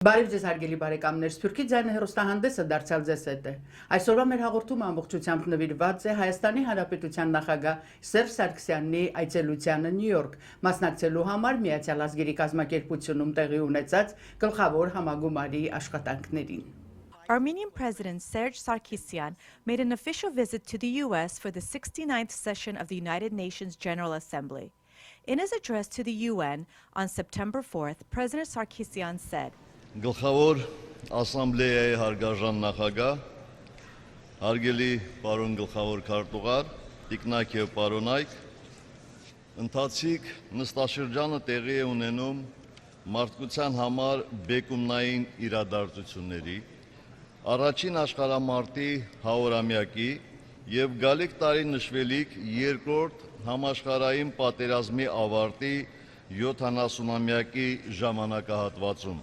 Բարև ձեզ հարգելի բարեկամներ, Սփյուռքի ձայնը հեռուստահանդեսը դարձյալ ձեզ հետ է։ Այսօրվա մեր հաղորդումը ամբողջությամբ նվիրված է Հայաստանի Հանրապետության նախագահ Սերժ Սարգսյանի այցելությանը Նյու Յորք, մասնակցելու համար Միացյալ Ազգերի կազմակերպությունում տեղի ունեցած գլխավոր համագումարի աշխատանքներին։ Armenian President Serzh Sargsyan made an official visit to the U.S. for the 69th session of the United Nations General Assembly. In his address to the UN on September 4th, President Sargsyan said, Գլխավոր ասամբլեայի հարգարժան նախագահ, հարգելի պարոն գլխավոր քարտուղար, տիկնակ եւ պարոնայք, ընթացիկ նստաշրջանը տեղի է ունենում մարդկության համար բեկումնային իրադարձությունների, առաջին աշխարհամարտի 100-ամյակի եւ գալիք տարի նշվելիք երկրորդ համաշխարհային պատերազմի ավարտի 70-ամյակի ժամանակահատվածում։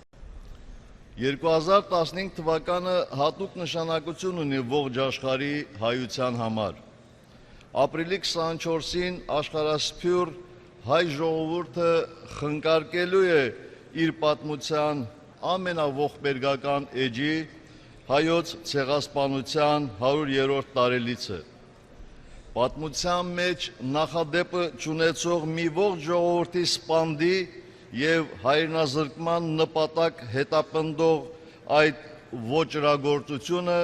2015 թվականը հատուկ նշանակություն ունի ողջ աշխարհի հայության համար։ Ապրիլի 24-ին աշխարհասփյուռ հայ ժողովուրդը խնկարկելու է իր պատմության ամենաողբերգական էջի հայոց ցեղասպանության 100-րդ տարելիցը։ Պատմության մեջ նախադեպը ճանաչող մի ողջ ժողովրդի սպանդի եւ հայրենազրկման նպատակ հետապնդող այդ ոճրագործությունը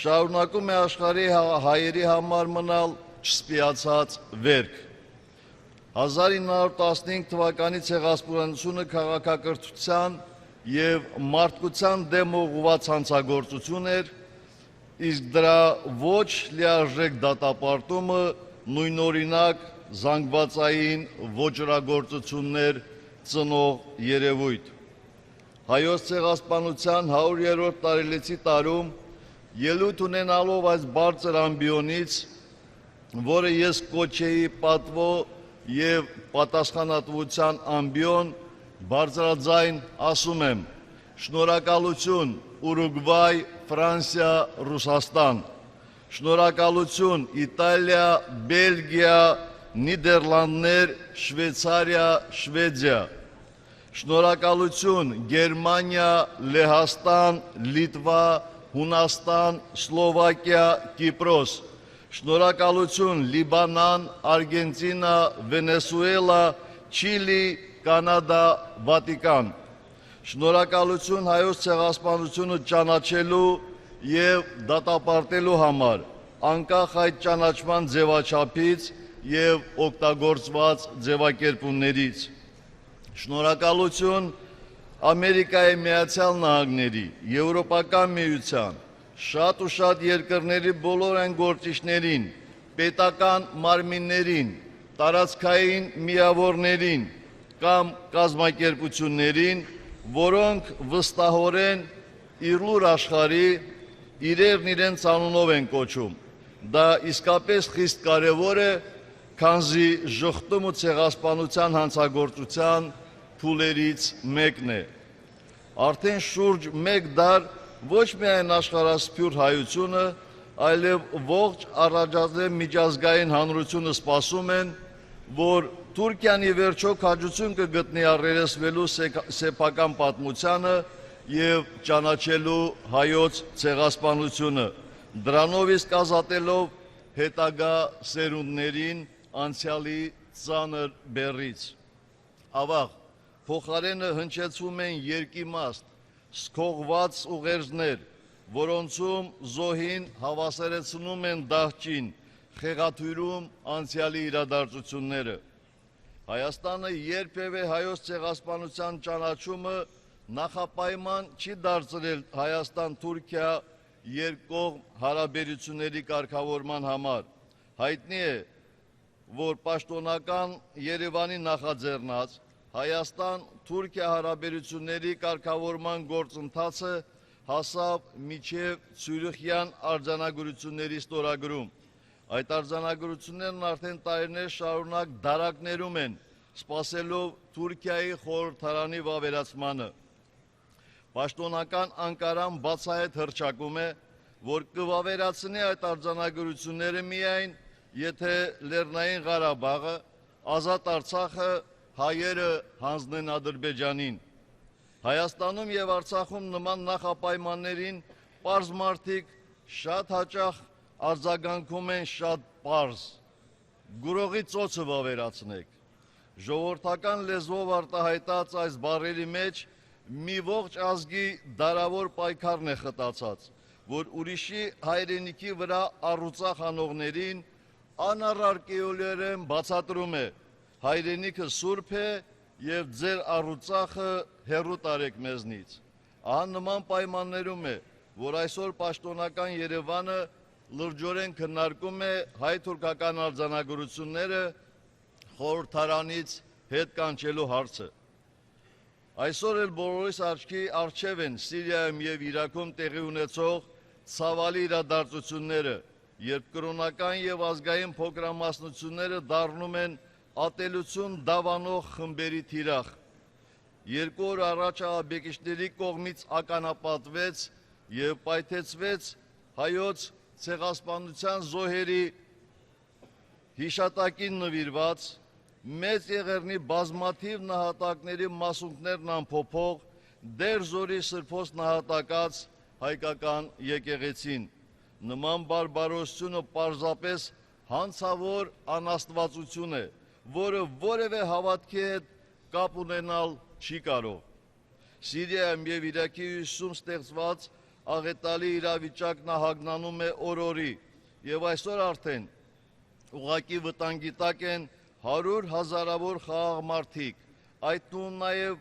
շարունակում է աշխարհի հայերի համար մնալ չսպիացած վերք։ 1915 թվականի ցեղասպանությունը քաղաքակրթության եւ մարդկության դեմ ուղղված հանցագործություն էր, իսկ դրա ոչ լիարժեք դատապարտումը նույնօրինակ զանգվածային ոճրագործություններ ծնող երևույթ։ Հայոց ցեղասպանության 100-րդ տարելիցի տարում ելույթ ունենալով այս բարձր ամբիոնից, որը ես կոչեի պատվո եւ պատասխանատվության ամբիոն, բարձրաձայն ասում եմ. շնորհակալություն Ուրուգվայ, Ֆրանսիա, Ռուսաստան, շնորհակալություն Իտալիա, Բելգիա, Նիդերլանդներ, Շվեյցարիա, Շվեդիա, շնորհակալություն Գերմանիա, Լեհաստան, Լիտվա, Հունաստան, Սլովակիա, Կիպրոս, շնորհակալություն Լիբանան, Արգենտինա, Վենեսուելա, Չիլի, Կանադա, Վատիկան, շնորհակալություն հայոց ցեղասպանությունը ճանաչելու եւ դատապարտելու համար, անկախ այդ ճանաչման ձևաչափից եւ օգտագործված ձևակերպումներից, շնորհակալություն Ամերիկայի Միացյալ Նահանգների, Եվրոպական միության, շատ ու շատ երկրների բոլոր այն գործիչներին, պետական մարմիններին, տարածքային միավորներին կամ կազմակերպություններին, որոնք վստահորեն իր լուր աշխարհի իրերն իրենց անունով են կոչում։ Դա իսկապես խիստ կարևոր է, քանզի ժխտում ու ցեղասպանության հանցագործության փուլերից մեկն է։ Արդեն շուրջ մեկ դար ոչ միայն աշխարհասփյուռ հայությունը, այլև ողջ առաջադեմ միջազգային հանրությունը սպասում են, որ Թուրքիան ի վերջո քաջություն կգտնի առերեսվելու սեփական պատմությանը եւ ճանաչելու հայոց ցեղասպանությունը, դրանով իսկ ազատելով հետագա սերունդներին անցյալի ծանր բեռից։ Ավաղ, փոխարենը հնչեցվում են երկիմաստ, սքողված ուղերձներ, որոնցում զոհին հավասարեցնում են դահճին, խեղաթյուրում անցյալի իրադարձությունները։ Հայաստանը երբևէ հայոց ցեղասպանության ճանաչումը նախապայման չի դարձրել Հայաստան-Թուրքիա երկկողմ հարաբերությունների կարգավորման համար։ Հայտնի է, որ պաշտոնական Երևանի նախաձեռնած Հայաստան-Թուրքիա հարաբերությունների կարգավորման գործընթացը հասավ մինչև Ցյուրիխյան արձանագրությունների ստորագրում։ Այդ արձանագրություններն արդեն տարիներ շարունակ դարակներում են, սպասելով Թուրքիայի խորհրդարանի վավերացմանը։ Պաշտոնական Անկարան բացահայտ հռչակում է, որ կվավերացնի այդ արձանագրությունները միայն, եթե Լեռնային Ղարաբաղը, Ազատ Արցախը հայերը հանձնեն Ադրբեջանին։ Հայաստանում եւ Արցախում նման նախապայմաններին պարզ մարդիկ շատ հաճախ արձագանքում են շատ պարզ։ Գուրողի ծոցը վավերացնեք։ Ժողովրդական լեզվով արտահայտած այս բառերի մեջ մի ողջ ազգի դարավոր պայքարն է խտացած, որ ուրիշի հայրենիքի վրա առուծախ անողներին անառարկեորեն բացատրում է. հայրենիքը սուրբ է եւ ձեր առուծախը հեռու տարեք մեզնից։ Ահա նման պայմաններում է, որ այսօր պաշտոնական Երևանը լրջորեն քննարկում է հայ-թուրքական արձանագրությունները խորհրդարանից հետ կանչելու հարցը։ Այսօր էլ բոլորիս աչքի առջև են Սիրիայում եւ Իրաքում տեղի ունեցող ցավալի իրադարձությունները, երբ կրոնական եւ ազգային փոքրամասնությունները դառնում են ատելություն դավանող խմբերի թիրախ։ 2 օր առաջ ահաբեկիչների կողմից ականապատվեց եւ պայթեցվեց հայոց ցեղասպանության զոհերի հիշատակին նվիրված մեծ եղեռնի բազմաթիվ նահատակների մասունքներն ամփոփող դեր զորի սրբոց նահատակած հայկական եկեղեցին։ Նման բարբարոսությունը պարզապես հանցավոր անաստվածություն է, որը որևէ հավատքի հետ կապ ունենալ չի կարող։ Սիրիայում եւ Իրաքի հյուսիսում ստեղծված աղետալի իրավիճակն ահագնանում է օր-օրի եւ այսօր արդեն ուղղակի վտանգի տակ են 100 հազարավոր խաղաղ մարդիկ, այդ թվում նաեւ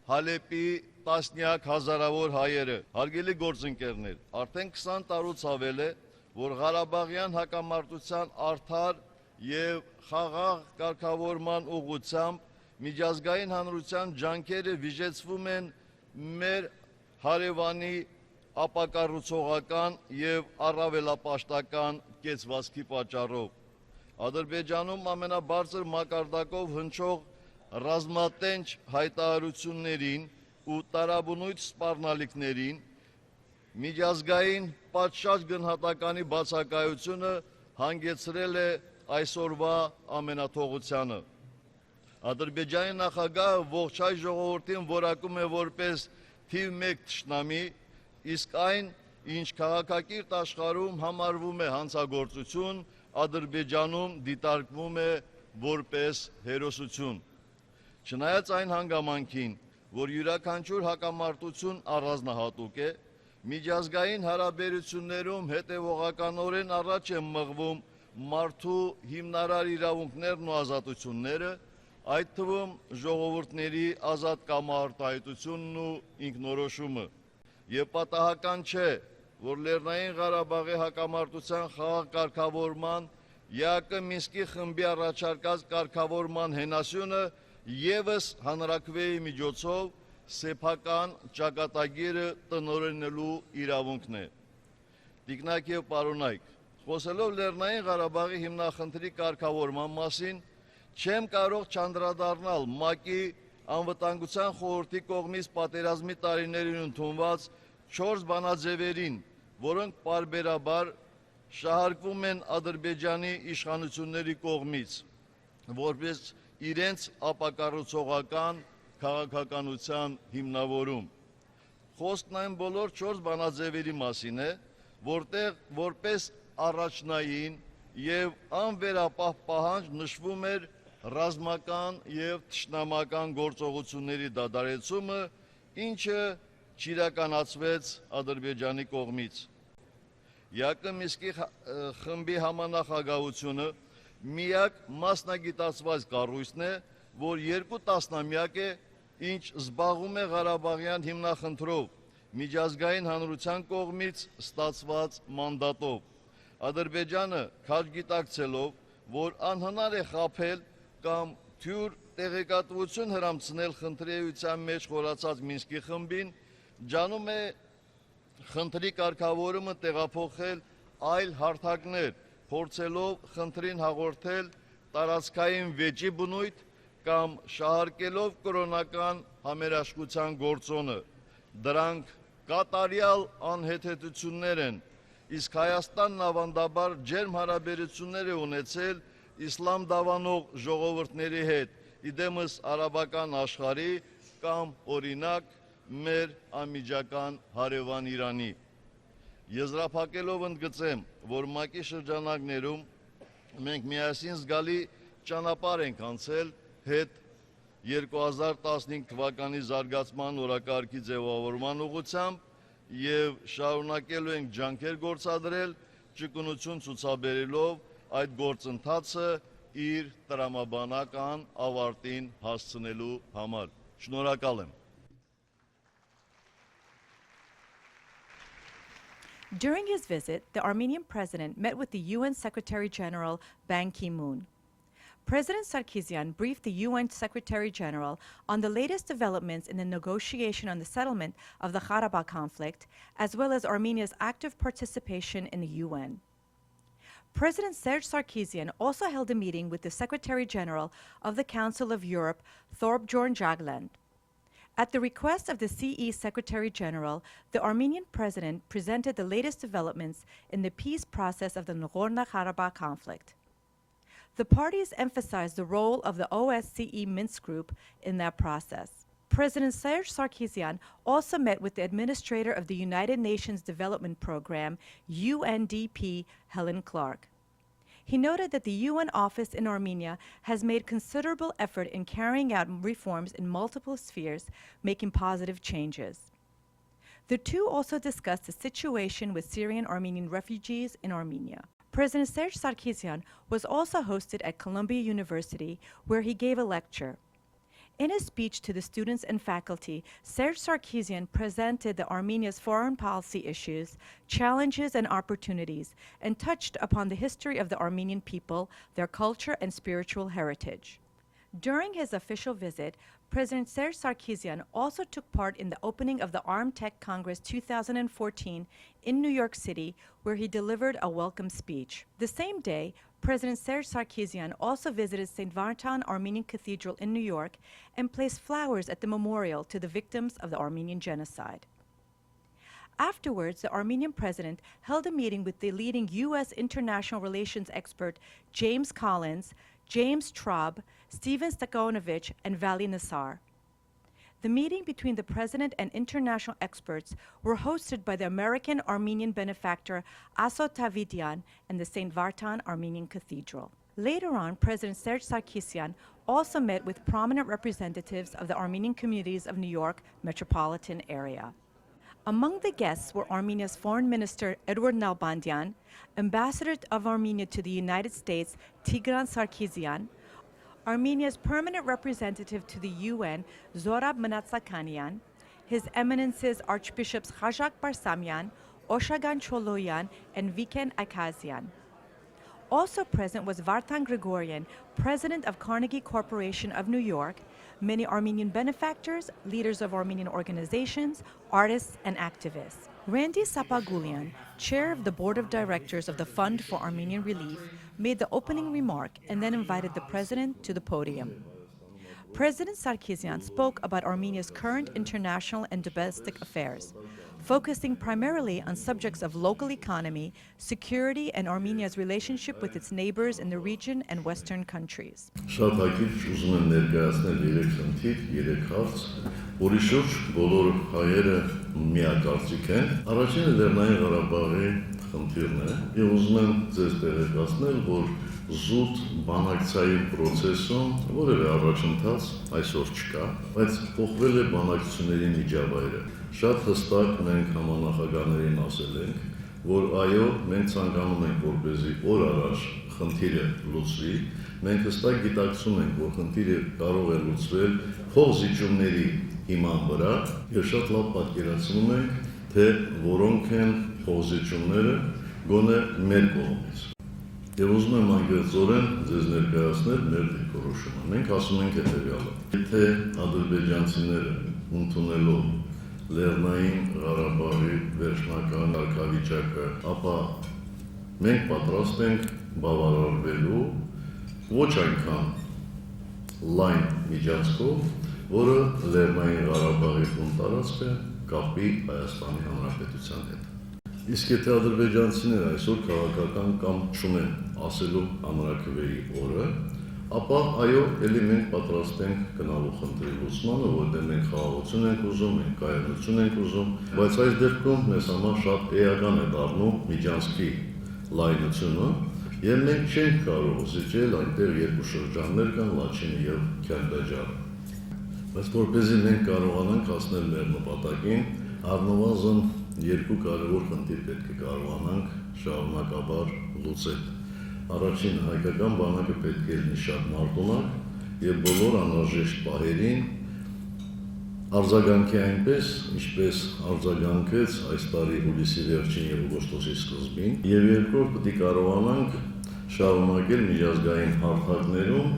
Հալեպի տասնյակ հազարավոր հայերը։ Հարգելի գործընկերներ, արդեն 20 տարուց ավել է, որ Ղարաբաղյան հակամարտության արդար եւ խաղաղ կարգավորման ուղղությամբ միջազգային հանրության ջանքերը վիժեցվում են մեր հարևանի ապակառուցողական եւ առավելապաշտական կեցվածքի պատճառով։ Ադրբեջանում ամենաբարձր մակարդակով հնչող ռազմատենչ հայտարարություններին ու տարաբնույթ սպառնալիքներին միջազգային պատշաճ գնահատականի բացակայությունը հանգեցրել է այսօրվա ամենաթողությանը։ Ադրբեջանի նախագահը ողջ հայ ժողովրդին որակում է որպես թիվ 1 թշնամի, իսկ այն, ինչ քաղաքակիրթ աշխարհում համարվում է հանցագործություն, Ադրբեջանում դիտարկվում է որպես հերոսություն։ Չնայած այն հանգամանքին, որ յուրաքանչյուր հակամարտություն առանձնահատուկ է, միջազգային հարաբերություններում հետևողականորեն առաջ է մղվում մարդու հիմնարար իրավունքներն ու ազատությունները, այդ թվում ժողովուրդների ազատ կամարտահայտությունն ու ինքնորոշումը։ Եվ պատահական չէ, որ Լեռնային Ղարաբաղի հակամարտության խաղաղ կարգավորման ԵԱԿ Մինսկի խմբի առաջարկած կարգավորման հենասյունը ևս հանրաքվեի միջոցով սեփական ճակատագիրը տնօրինելու իրավունքն է։ Տիկնակ եւ պարոնայք, խոսելով Լեռնային Ղարաբաղի հիմնախնդրի կարգավորման մասին, չեմ կարող չանդրադառնալ ՄԱԿ-ի անվտանգության խորհրդի կողմից պատերազմի տարիներին ընդունված 4 բանաձևերին, որոնք պարբերաբար շահարկվում են Ադրբեջանի իշխանությունների կողմից, որպես իրենց ապակառուցողական քաղաքականության հիմնավորում։ Խոսքն այն բոլոր 4 բանաձևերի մասին է, որտեղ որպես առաջնային եւ անվերապահ պահանջ նշվում էր ռազմական եւ թշնամական գործողությունների դադարեցումը, ինչը չիրականացվեց Ադրբեջանի կողմից։ ԵԱԿ Մինսկի խմբի համանախագահությունը միակ մասնագիտացված կառույցն է, որ 2 տասնամյակ է, ինչ զբաղվում է Ղարաբաղյան հիմնախնդրով միջազգային հանրության կողմից ստացված մանդատով։ Ադրբեջանը քաջ գիտակցելով, որ անհնար է խաբել կամ թյուր տեղեկատվություն հրամցնել խնդրի էության մեջ խորացած Մինսկի խմբին, ջանում է խնդրի կարգավորումը տեղափոխել այլ հարթակներ, փորձելով խնդրին հաղորդել տարածքային վեճի բնույթ կամ շահարկելով կրոնական համերաշխության գործոնը։ Դրանք կատարյալ անհեթեթություններ են, իսկ Հայաստանն ավանդաբար ջերմ հարաբերություններ է ունեցել իսլամ դավանող ժողովուրդների հետ, իդեմս արաբական աշխարհի կամ օրինակ մեր անմիջական հարևան Իրանի։ Եզրափակելով ընդգծեմ, որ ՄԱԿ-ի շրջանակներում մենք միասին զգալի ճանապարհ ենք անցել հետ 2015 թվականի զարգացման օրակարգի ձևավորման ուղղությամբ եւ շարունակելու ենք ջանքեր գործադրել, ճկունություն ցուցաբերելով այդ գործընթացը իր տրամաբանական ավարտին հասցնելու համար։ Շնորհակալ եմ։ During his visit, the Armenian president met with the UN Secretary General Ban Ki-moon. President Sargsyan briefed the UN Secretary General on the latest developments in the negotiation on the settlement of the Karabakh conflict, as well as Armenia's active participation in the UN. President Serzh Sargsyan also held a meeting with the Secretary General of the Council of Europe, Thorbjorn Jagland. At the request of the CE Secretary General, the Armenian president presented the latest developments in the peace process of the Nagorno-Karabakh conflict. The parties emphasized the role of the OSCE Minsk Group in that process. President Serzh Sargsyan also met with the administrator of the United Nations Development Program, UNDP, Helen Clark. He noted that the UN office in Armenia has made considerable effort in carrying out reforms in multiple spheres, making positive changes. The two also discussed the situation with Syrian Armenian refugees in Armenia. President Serzh Sargsyan was also hosted at Columbia University, where he gave a lecture. In his speech to the students and faculty, Serzh Sargsyan presented the Armenia's foreign policy issues, challenges and opportunities, and touched upon the history of the Armenian people, their culture and spiritual heritage. During his official visit, President Serzh Sargsyan also took part in the opening of the Armed Tech Congress 2014 in New York City, where he delivered a welcome speech. The same day, President Serzh Sargsyan also visited St. Vartan Armenian Cathedral in New York and placed flowers at the memorial to the victims of the Armenian genocide. Afterwards, the Armenian president held a meeting with the leading U.S. international relations expert James Collins, James Traub, Steven Stakhanovich, and Vali Nassar. The meeting between the president and international experts were hosted by the American Armenian benefactor Asot Tavidian and the St. Vartan Armenian Cathedral. Later on, President Serzh Sargsyan also met with prominent representatives of the Armenian communities of New York metropolitan area. Among the guests were Armenia's Foreign Minister Edward Nalbandian, Ambassador of Armenia to the United States Tigran Sarkisyan, Armenia's Permanent Representative to the UN Zorab Mnatsakanian, His Eminences Archbishops Khajak Barsamyan, Oshagan Choloyan, and Viken Akazian. Also present was Vartan Grigorian, president of Carnegie Corporation of New York, many Armenian benefactors, leaders of Armenian organizations, artists, and activists. Randy Sapagulian, chair of the board of directors of the Fund for Armenian Relief, made the opening remark and then invited the president to the podium. President Sargsyan spoke about Armenia's current international and domestic affairs, focusing primarily on subjects of local economy, security, and Armenia's relationship with its neighbors in the region and Western countries. Շատ հակիրճ ուզում եմ ներկայացնել երեք խնդիր, երեք հարց, որի շուրջ բոլոր հայերը միակարծիք են։ Առաջինը Լեռնային Ղարաբաղի խնդիրն է, եւ ուզում եմ ձեզ տեղեկացնել, որ զուտ բանակցային process-ում որևէ առաջընթաց այսօր չկա, բայց փոխվել է բանակցությունների միջավայրը։ Շատ հստակ մենք համանախագահներին ասել ենք, որ այո, մենք ցանկանում ենք, որպեսզի օր առաջ խնդիրը լուծվի, մենք հստակ գիտակցում ենք, որ խնդիրը կարող է լուծվել փոխզիջումների հիման վրա, եւ շատ լավ պատկերացնում ենք, թե որոնք են փոխզիջումները գոնե մեր կողմից։ Եվ ուզում եմ անկեղծորեն ձեզ ներկայացնել մեր դիրքորոշումը։ Մենք ասում ենք հետևյալը. Եթե ադրբեջանցիները ընդունելով Լեռնային Ղարաբաղի վերջնական կարգավիճակը, ապա մենք պատրաստ ենք բավարարվելու ոչ այնքան լայն միջանցքով, որը Լեռնային Ղարաբաղի տարածքը կապի Հայաստանի Հանրապետության հետ։ Իսկ եթե ադրբեջանցիները այսօր քաղաքական կամ չունեն ասելու հանրաքվեի օրը, ապա այո, ելի մենք պատրաստ ենք գնալու խնդրի լուծմանը, որտեղ մենք խաղաղություն ենք ուզում, մենք կայունություն ենք ուզում, բայց այս դեպքում մեզ համար շատ էական է դառնում Միջանցքի լայնությունը, եւ մենք չենք կարող զիջել այնտեղ երկու շրջաններ կան, Լաչինը եւ Քյարդաջարը։ Բայց որպեսզի մենք կարողանանք հասնել մեր նպատակին, առնվազն երկու կարևոր խնդիր պետք է կարողանանք շարունակաբար լուծել։ Առաջին հայկական բանակը պետք է լինի շատ մարտունակ եւ բոլոր անհրաժեշտ պահերին արձագանքի այնպես, ինչպես արձագանքեց այս տարի հուլիսի վերջին եւ օգոստոսի սկզբին, եւ երկրորդ պետք է կարողանանք շարունակել միջազգային հարթակներում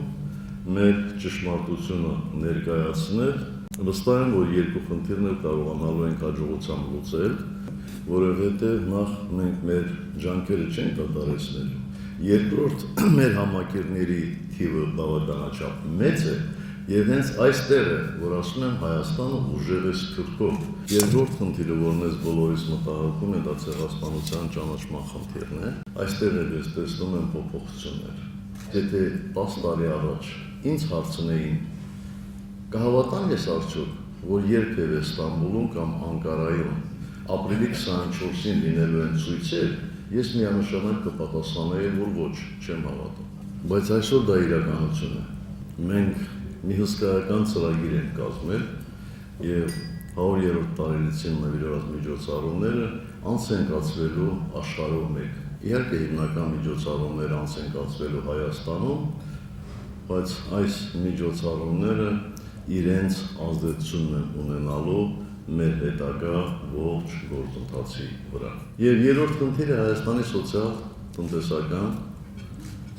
մեր ճշմարտությունը ներկայացնել։ Վստահ եմ, որ երկու խնդիրներ կարողանալու ենք հաջողությամբ լուծել, որովհետեւ նախ մենք մեր ջանքերը չենք կատարեցնելու։ Երկրորդ, մեր համակիրների թիվը բավականաչափ մեծ է, եւ հենց այստեղ է, որ ասում եմ Հայաստանը ուժեղ է սփյուռքով։ Երկրորդ խնդիրը, որն ես բոլորիս մտահոգում է, դա ցեղասպանության ճանաչման խնդիրն է։ Այստեղ էլ ես տեսնում եմ փոփոխություններ։ Եթե 10 տարի առաջ ինձ հարցնեին, կհավատան ես արդյոք, որ երբևէ Ստամբուլում կամ Անկարայում ապրիլի 24-ին լինելու են ցույցեր, ես միանշանակ կպատասխանեի, որ ոչ, չեմ հավատում։ Բայց այսօր դա իրականություն է։ Մենք մի հսկայական ծրագիր ենք կազմել եւ 100-րդ տարելիցին նվիրված միջոցառումները անց են կացվելու աշխարհով մեկ։ Իհարկե հիմնական միջոցառումները անց են կացվելու Հայաստանում, բայց այս միջոցառումները իրենց ազդեցությունն են ունենալու մեր հետագա ողջ գործընթացի վրա։ Եվ երրորդ խնդիրը Հայաստանի սոցիալ-տնտեսական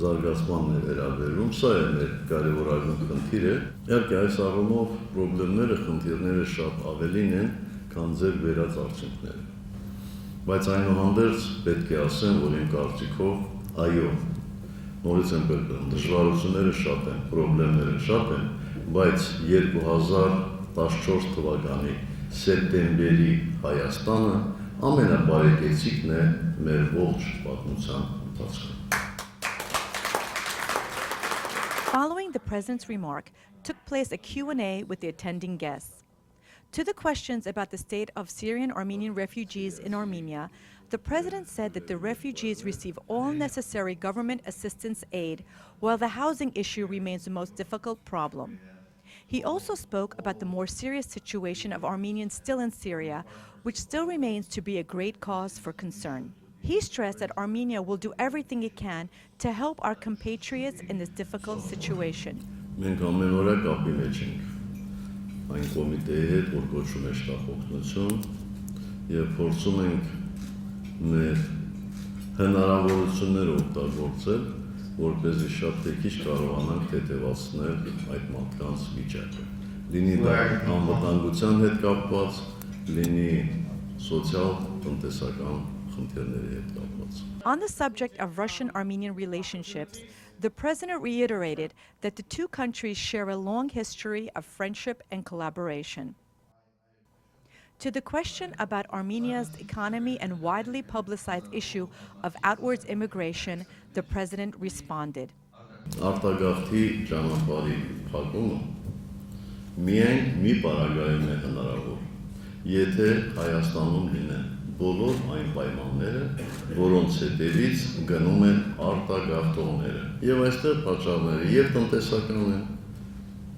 զարգացմանն է վերաբերում, սա է մեր կարևորագույն խնդիրը։ Իհարկե այս առումով խնդիրները շատ ավելին են, քան ձեր վերած արդյունքները։ Բայց այնուհանդերձ պետք է ասեմ, որ իմ կարծիքով, այո, նորից եմ կրկնում, դժվարությունները շատ են, խնդիրները շատ են, բայց 2014 թվականի սեպտեմբերի Հայաստանը ամենաբարեկեցիկն է մեր ողջ պատմության ընթացքում։ Following the president's remark, took place a Q&A with the attending guests. To the questions about the state of Syrian-Armenian refugees in Armenia, the president said that the refugees receive all necessary government assistance aid, while the housing issue remains the most difficult problem. He also spoke about the more serious situation of Armenians still in Syria, which still remains to be a great cause for concern. He stressed that Armenia will do everything it can to help our compatriots in this difficult situation. Մենք ամենօրյա կապի մեջ ենք այն կոմիտեի հետ, որ կոչվում է շտապօգնություն, եւ փորձում ենք մեր հնարավորությունները օգտագործել, որպեսզի շատ թե քիչ կարողանանք հետևացնել այդ մարդկանց վիճակը։ Լինի դա անվտանգության հետ կապված, լինի սոցիալ-տնտեսական խնդիրների հետ կապված։ On the subject of Russian-Armenian relationships, the president reiterated that the two countries share a long history of friendship and collaboration. To the question about Armenia's economy and widely publicized issue of outwards immigration, the president responded. Արտագաղթի ճանապարհի փակումը միայն մի պարագայում է հնարավոր, եթե Հայաստանում լինեն բոլոր այն պայմանները, որոնց հետևից գնում են արտագաղթողները։ Եվ այստեղ պատճառները եւ տնտեսական են,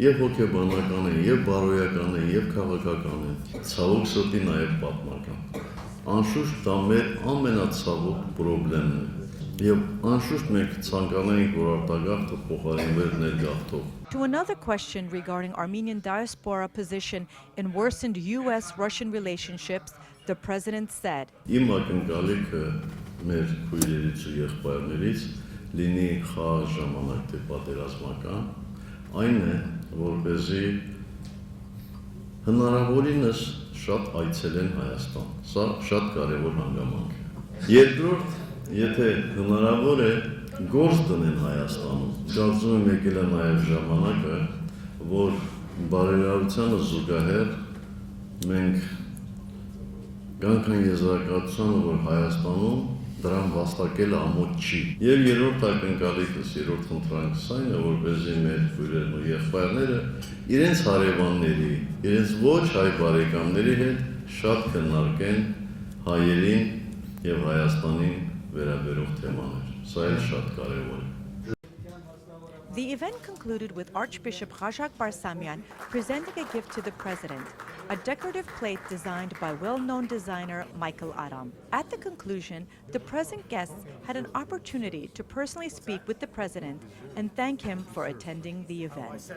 եւ հոգեբանական են, եւ բարոյական են, եւ քաղաքական են, ցավոք սրտի նաեւ պատմական։ Անշուշտ դա մեր ամենացավոք խնդիրն է։ Եվ անշուշտ մենք ցանկանայինք, որ արտագաղթը փոխարինվեր ներգաղթով։ To another question regarding Armenian diaspora position in worsened U.S.-Russian relationships, the president said, Իմ ակնկալիքը մեր քույրերից ու եղբայրներից լինի խաղ ժամանակ թե պատերազմական, այն է, որպեսզի հնարավորինս շատ այցելեն Հայաստան։ Սա շատ կարևոր հանգամանք է։ Երկրորդ, եթե հնարավոր է գործ դնեն Հայաստանում, կարծում եմ եկել է նաև ժամանակը, որ բարերարությանը զուգահեռ մենք գանք այն եզրակացությանը, որ Հայաստանում դրան վաստակելը ամոթ չի։ Եվ երրորդ ակնկալիքս, երրորդ խնդրանքս այն է, որպեսզի մեր քույրերն ու եղբայրները իրենց հարևանների, իրենց ոչ հայ բարեկամների հետ շատ քննարկեն հայերին եւ Հայաստանին վերաբերող թեմաներ։ Սա էլ շատ կարեւոր է։ The event concluded with Archbishop Khashag Barsamian presenting a gift to the president, a decorative plate designed by well-known designer Michael Aram. At the conclusion, the present guests had an opportunity to personally speak with the president and thank him for attending the event.